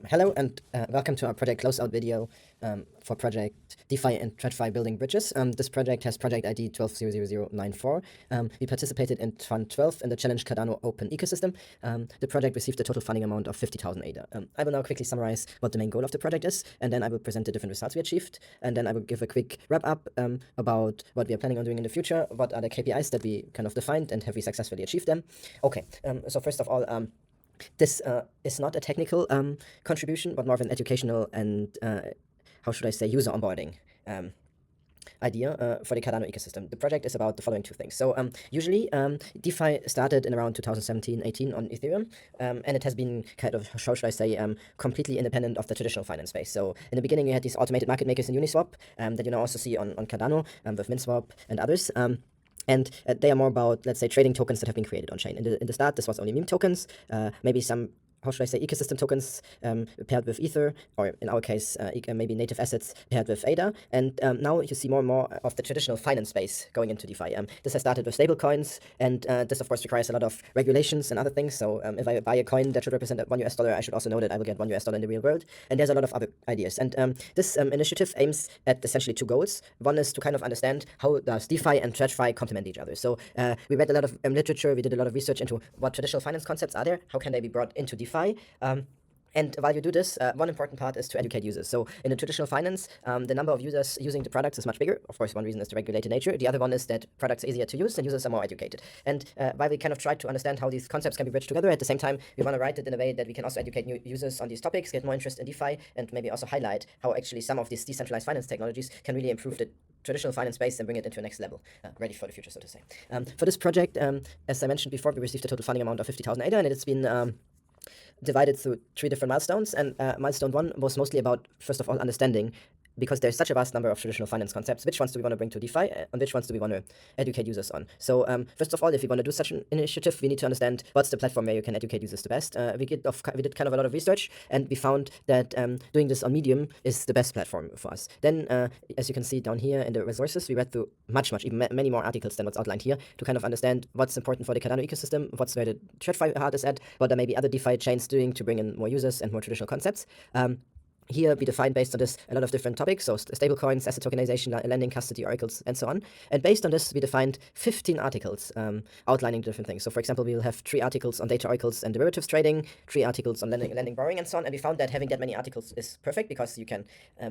Hello and welcome to our project closeout video for project DeFi and TradFi building bridges. This project has project ID 120094. We participated in Fund 12 in the Challenge Cardano Open Ecosystem. The project received a total funding amount of 50,000 ADA. I will now quickly summarize what the main goal of the project is, and then I will present the different results we achieved, and then I will give a quick wrap up about what we are planning on doing in the future, what are the KPIs that we kind of defined, and have we successfully achieved them. Okay, so first of all, this is not a technical contribution, but more of an educational and, how should I say, user onboarding idea for the Cardano ecosystem. The project is about the following two things. So usually DeFi started in around 2017-18 on Ethereum, and it has been kind of, how should I say, completely independent of the traditional finance space. So in the beginning, you had these automated market makers in Uniswap that you now also see on Cardano with MinSwap and others. And they are more about, let's say, trading tokens that have been created on chain. In the start, this was only meme tokens, maybe some, how should I say, ecosystem tokens paired with Ether, or in our case, maybe native assets paired with ADA. And now you see more and more of the traditional finance space going into DeFi. This has started with stablecoins, and this, of course, requires a lot of regulations and other things. So if I buy a coin that should represent $1, I should also know that I will get $1 in the real world. And there's a lot of other ideas. And this initiative aims at essentially two goals. One is to kind of understand how does DeFi and TradFi complement each other. So we read a lot of literature, we did a lot of research into what traditional finance concepts are there, how can they be brought into DeFi. And while you do this, one important part is to educate users. So in the traditional finance, the number of users using the products is much bigger. Of course, one reason is the regulated nature. The other one is that products are easier to use and users are more educated. And while we kind of try to understand how these concepts can be bridged together, at the same time, we want to write it in a way that we can also educate new users on these topics, get more interest in DeFi, and maybe also highlight how actually some of these decentralized finance technologies can really improve the traditional finance space and bring it into a next level, ready for the future, so to say. For this project, as I mentioned before, we received a total funding amount of 50,000 ADA, and it's been divided through 3 different milestones. And milestone 1 was mostly about, first of all, understanding, because there's such a vast number of traditional finance concepts, which ones do we want to bring to DeFi and which ones do we want to educate users on. So first of all, if we want to do such an initiative, we need to understand what's the platform where you can educate users the best. We did kind of a lot of research, and we found that doing this on Medium is the best platform for us. Then, as you can see down here in the resources, we read through even many more articles than what's outlined here to kind of understand what's important for the Cardano ecosystem, what's where the TradFi heart is at, what are maybe other DeFi chains doing to bring in more users and more traditional concepts. Here we define based on this a lot of different topics, so stablecoins, asset tokenization, lending, custody, oracles, and so on. And based on this, we defined 15 articles outlining different things. So for example, we'll have 3 articles on data oracles and derivatives trading, 3 articles on lending, borrowing, and so on. And we found that having that many articles is perfect because you can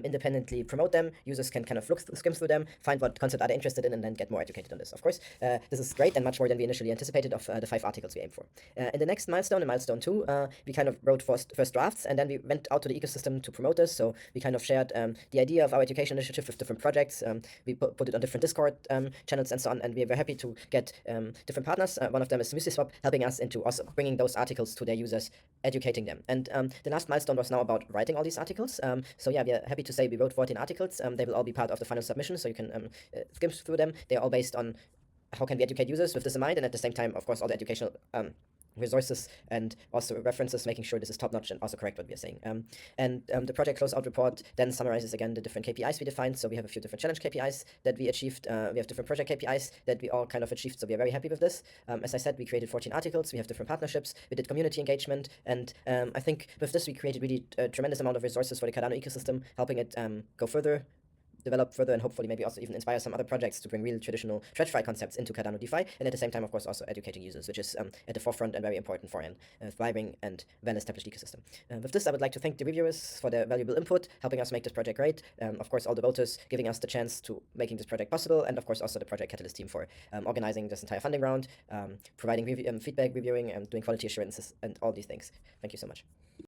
independently promote them. Users can kind of skim through them, find what concept are they interested in, and then get more educated on this. Of course, this is great and much more than we initially anticipated of the 5 articles we aim for. In the next milestone, in milestone 2, we kind of wrote first drafts, and then we went out to the ecosystem to promote this. So we kind of shared the idea of our education initiative with different projects. We put it on different Discord channels and so on, and we are very happy to get different partners. One of them is Uniswap, helping us into also bringing those articles to their users, educating them. And the last milestone was now about writing all these articles. So yeah, we are happy to say we wrote 14 articles. They will all be part of the final submission, so you can skim through them. They're all based on how can we educate users with this in mind, and at the same time, of course, all the educational resources and also references, making sure this is top-notch and also correct what we are saying. The project closeout report then summarizes again the different KPIs we defined. So we have a few different challenge KPIs that we achieved. We have different project KPIs that we all kind of achieved, so we are very happy with this. As I said, we created 14 articles, we have different partnerships, we did community engagement, and I think with this we created really a tremendous amount of resources for the Cardano ecosystem, helping it go further, develop further, and hopefully maybe also even inspire some other projects to bring real traditional TradFi concepts into Cardano DeFi, and at the same time, of course, also educating users, which is at the forefront and very important for a thriving and well-established ecosystem. With this, I would like to thank the reviewers for their valuable input, helping us make this project great. Of course, all the voters giving us the chance to making this project possible, and of course also the Project Catalyst team for organizing this entire funding round, providing feedback, reviewing, and doing quality assurances, and all these things. Thank you so much.